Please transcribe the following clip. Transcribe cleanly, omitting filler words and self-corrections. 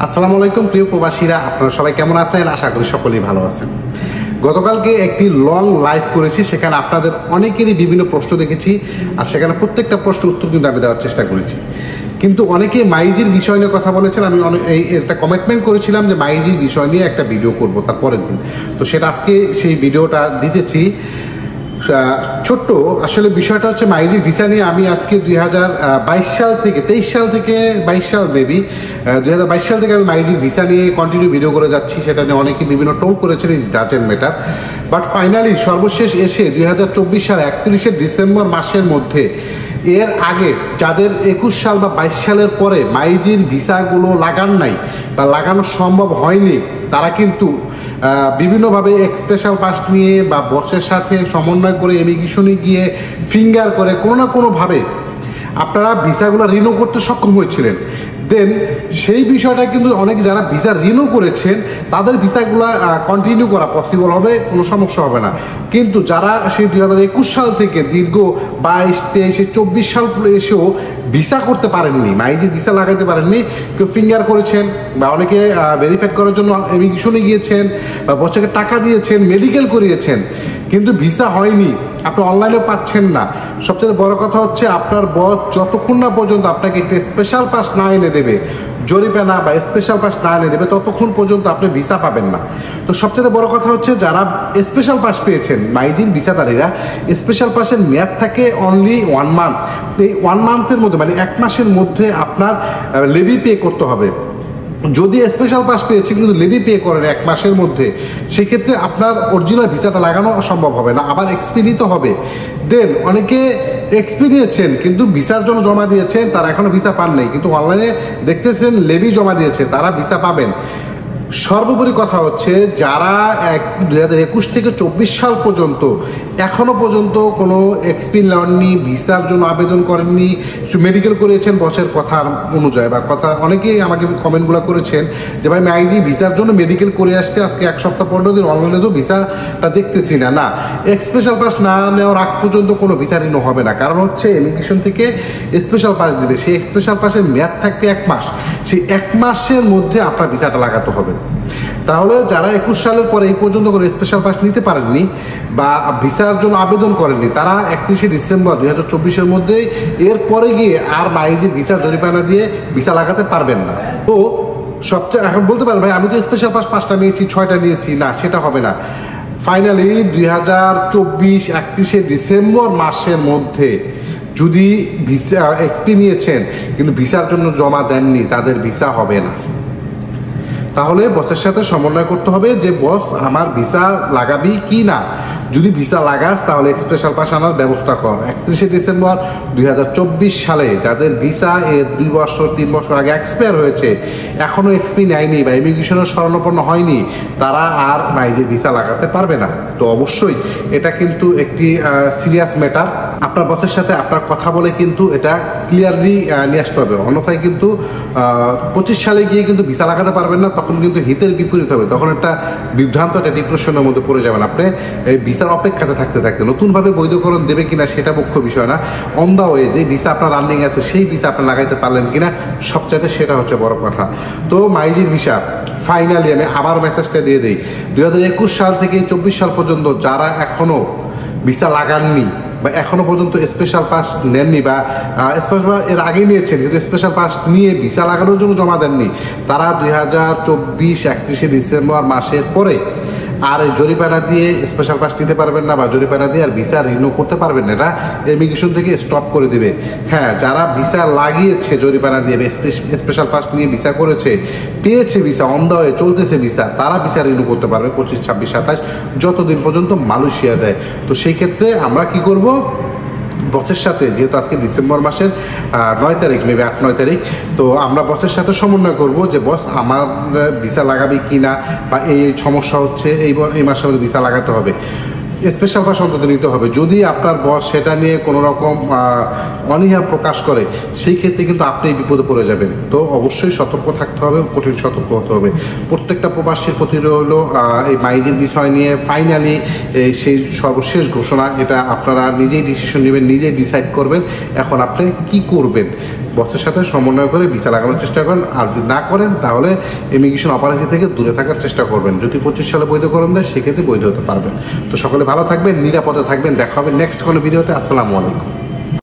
আসসালামু আলাইকুম প্রিয় প্রবাসীরা, আপনারা সবাই কেমন আছেন? আশা করি সকলেই ভালো আছেন। গতকালকে একটি লং লাইভ করেছি, সেখানে আপনাদের অনেকেরই বিভিন্ন প্রশ্ন দেখেছি, আর সেখানে প্রত্যেকটা প্রশ্নের উত্তর কিন্তু আমি দেওয়ার চেষ্টা করেছি। কিন্তু অনেকে মাইজির বিষয় নিয়ে কথা বলেছেন। আমি একটা কমিটমেন্ট করেছিলাম যে মাইজির বিষয় নিয়ে একটা ভিডিও করব তার পরের দিন, তো সেটা আজকে সেই ভিডিওটা দিতেছি। ছোট্ট আসলে বিষয়টা হচ্ছে মাইজির ভিসা নিয়ে আমি আজকে 2022 সাল থেকে 23 সাল থেকে 22 সাল মেবি 2022 সাল থেকে আমি মাইজির ভিসা নিয়ে কন্টিনিউ ভিডিও করে যাচ্ছি। সেটা নিয়ে অনেকে বিভিন্ন টোল করেছেন, is doesn't matter. But finally সর্বশেষ এসে 2024 সাল 31শে ডিসেম্বর মাসের মধ্যে, এর আগে যাদের 21 সাল বা 22 সালের পরে মাইজির ভিসাগুলো লাগান নাই বা লাগানো সম্ভব হয়নি, তারা কিন্তু বিভিন্নভাবে স্পেশাল পাস নিয়ে বা বসের সাথে সমন্বয় করে ইমিগ্রেশনে গিয়ে ফিঙ্গার করে কোনো না কোনোভাবে আপনারা ভিসাগুলো রিনিউ করতে সক্ষম হয়েছিলেন। দেন সেই বিষয়টা কিন্তু অনেক যারা ভিসা রিনিউ করেছেন তাদের ভিসাগুলো কন্টিনিউ করা পসিবল হবে, কোনো সমস্যা হবে না। কিন্তু যারা সেই 2021 সাল থেকে দীর্ঘ 22, 23, 24 সাল এসেও ভিসা করতে পারেননি, মাইজির ভিসা লাগাতে পারেননি, কেউ ফিঙ্গার করেছেন বা অনেকে ভেরিফাই করার জন্য ইমিগ্রেশনে গিয়েছেন বা বছরকে টাকা দিয়েছেন, মেডিকেল করিয়েছেন, কিন্তু ভিসা হয়নি, আপনি অনলাইনেও পাচ্ছেন না। সবচেয়ে বড় কথা হচ্ছে আপনার বস যতক্ষণ না পর্যন্ত আপনাকে একটা স্পেশাল পাস না এনে দেবে, জরিমানা বা স্পেশাল পাস না এনে দেবে, ততক্ষণ পর্যন্ত আপনি ভিসা পাবেন না। তো সবচেয়ে বড় কথা হচ্ছে যারা স্পেশাল পাস পেয়েছেন, মাইজির ভিসাধারীরা, স্পেশাল পাসের মেয়াদ থাকে অনলি 1 মান্থ। এই 1 মান্থের মধ্যে মানে 1 মাসের মধ্যে আপনার লেভি পে করতে হবে। যদি স্পেশাল পাস পেয়েছেন কিন্তু লেভি পে করেন 1 মাসের মধ্যে, সেক্ষেত্রে আপনার অরিজিনাল ভিসাটা লাগানো সম্ভব হবে না, আবার এক্সপি নিতে হবে। দেন অনেকে এক্সপি নিয়েছেন কিন্তু ভিসার জন্য জমা দিয়েছেন, তারা এখনও ভিসা পান নাই, কিন্তু অনলাইনে দেখতেছেন লেভি জমা দিয়েছে, তারা ভিসা পাবেন। সর্বোপরি কথা হচ্ছে যারা 2021 থেকে 24 সাল পর্যন্ত এখনও পর্যন্ত কোনো এক্সপি নেননি, ভিসার জন্য আবেদন করেননি, মেডিকেল করেছেন বসের কথার অনুযায়ী বা কথা, অনেকেই আমাকে কমেন্টগুলো করেছেন যে ভাই মাইজি ভিসার জন্য মেডিকেল করে আসছে, আজকে 1 সপ্তাহ 15 দিন অনলাইনে তো ভিসাটা দেখতেছি না। না, স্পেশাল পাস না নেওয়ার আগ পর্যন্ত কোনো ভিসা রিনিউ হবে না, কারণ হচ্ছে ইমিগ্রেশন থেকে স্পেশাল পাস দিবে, সেই স্পেশাল পাসের মেয়াদ থাকবে 1 মাস, সেই 1 মাসের মধ্যে আপনার ভিসাটা লাগাতে হবে। তাহলে যারা 21 সালের পরে এই পর্যন্ত কোনো স্পেশাল পাস নিতে পারেননি বা ভিসার জন্য আবেদন করেননি, তারা 31শে ডিসেম্বর 2024-এর মধ্যে এরপরে গিয়ে আর মাইজির ভিসার জরিমানা দিয়ে ভিসা লাগাতে পারবেন না। তো সবচেয়ে এখন বলতে পারেন ভাই আমি তো স্পেশাল পাস 5টা নিয়েছি, 6টা নিয়েছি, না সেটা হবে না। ফাইনালি 2024 31শে ডিসেম্বর মাসের মধ্যে যদি ভিসা এক্সপি নিয়েছেন কিন্তু ভিসার জন্য জমা দেননি, তাদের ভিসা হবে না। তাহলে বসের সাথে সমন্বয় করতে হবে যে বস আমার ভিসা লাগাবি কি না, যদি ভিসা লাগাস তাহলে স্পেশাল পাস আনার ব্যবস্থা কর। 31শে ডিসেম্বর 2024 সালে যাদের ভিসা এর 2 বছর 3 বছর আগে এক্সপায়ার হয়েছে, এখনও এক্সপি নেয়নি বা ইমিগ্রেশনের শরণাপন্ন হয়নি, তারা আর মাইজির ভিসা লাগাতে পারবে না। তো অবশ্যই এটা কিন্তু একটি সিরিয়াস ম্যাটার। আপনার বসের সাথে আপনার কথা বলে কিন্তু এটা ক্লিয়ারলি নিয়ে আসতে হবে, অন্যথায় কিন্তু 25 সালে গিয়ে কিন্তু ভিসা লাগাতে পারবেন না, তখন কিন্তু হিতের বিপরীত হবে, তখন একটা বিভ্রান্ত একটা ডিপ্রেশনের মধ্যে পড়ে যাবেন আপনি। এই ভিসার অপেক্ষাতে থাকতে থাকতে নতুনভাবে বৈধকরণ দেবে কিনা সেটা মুখ্য বিষয় না, অন দ্য ওয়ে যে ভিসা আপনার রানিং আছে সেই ভিসা আপনি লাগাইতে পারলেন কিনা সবচাইতে সেটা হচ্ছে বড় কথা। তো মাইজির ভিসা ফাইনালি আমি আবার মেসেজটা দিয়ে দিই, 2021 সাল থেকে 24 সাল পর্যন্ত যারা এখনও ভিসা লাগাননি বা এখনও পর্যন্ত স্পেশাল পাস নেননি বা স্পেশাল পাস এর আগে নিয়েছেন কিন্তু স্পেশাল পাস নিয়ে ভিসা লাগানোর জন্য জমা দেননি, তারা 2024 31শে ডিসেম্বর মাসের পরে আর এই জরিমানা দিয়ে স্পেশাল পাস নিতে পারবেন না বা জরিমানা দিয়ে আর ভিসা রিনিউ করতে পারবেন না, এটা ইমিগ্রেশন থেকে স্টপ করে দেবে। হ্যাঁ, যারা ভিসা লাগিয়েছে জরিমানা দিয়ে স্পেশাল পাস নিয়ে ভিসা করেছে, পেয়েছে ভিসা, অন দ্য ওয়ে চলতেছে ভিসা, তারা ভিসা রিনিউ করতে পারবে 25, 26, 27 যতদিন পর্যন্ত মালয়েশিয়া দেয়। তো সেই ক্ষেত্রে আমরা কি করব, বসের সাথে, যেহেতু আজকে ডিসেম্বর মাসের 9 তারিখ মেবি 8-9 তারিখ, তো আমরা বসের সাথে সমন্বয় করব যে বস আমার ভিসা লাগাবে কি না বা এই সমস্যা হচ্ছে, এই মাসের মধ্যে ভিসা লাগাতে হবে, স্পেশাল পাস অন্তত নিতে হবে। যদি আপনার বস সেটা নিয়ে কোনো রকম অনীহা প্রকাশ করে, সেই ক্ষেত্রে কিন্তু আপনি বিপদে পড়ে যাবেন। তো অবশ্যই সতর্ক থাকতে হবে, কঠিন সতর্ক হতে হবে। প্রত্যেকটা প্রবাসীর প্রতি রইল এই মাইজির বিষয় নিয়ে ফাইনালি সেই সর্বশেষ ঘোষণা, এটা আপনারা নিজেই ডিসিশন নেবেন, নিজেই ডিসাইড করবেন এখন আপনি কি করবেন। বসের সাথে সমন্বয় করে ভিসা লাগানোর চেষ্টা করেন। আর যদি না করেন তাহলে ইমিগ্রেশন অপারেশন থেকে দূরে থাকার চেষ্টা করবেন। যদি 25 সালে বৈধকরণ দেয় সেক্ষেত্রে বৈধ হতে পারবেন। তো সকলে ভালো থাকবেন, নিরাপদে থাকবেন। দেখা হবে নেক্সট কোনো ভিডিওতে। আসসালামু আলাইকুম।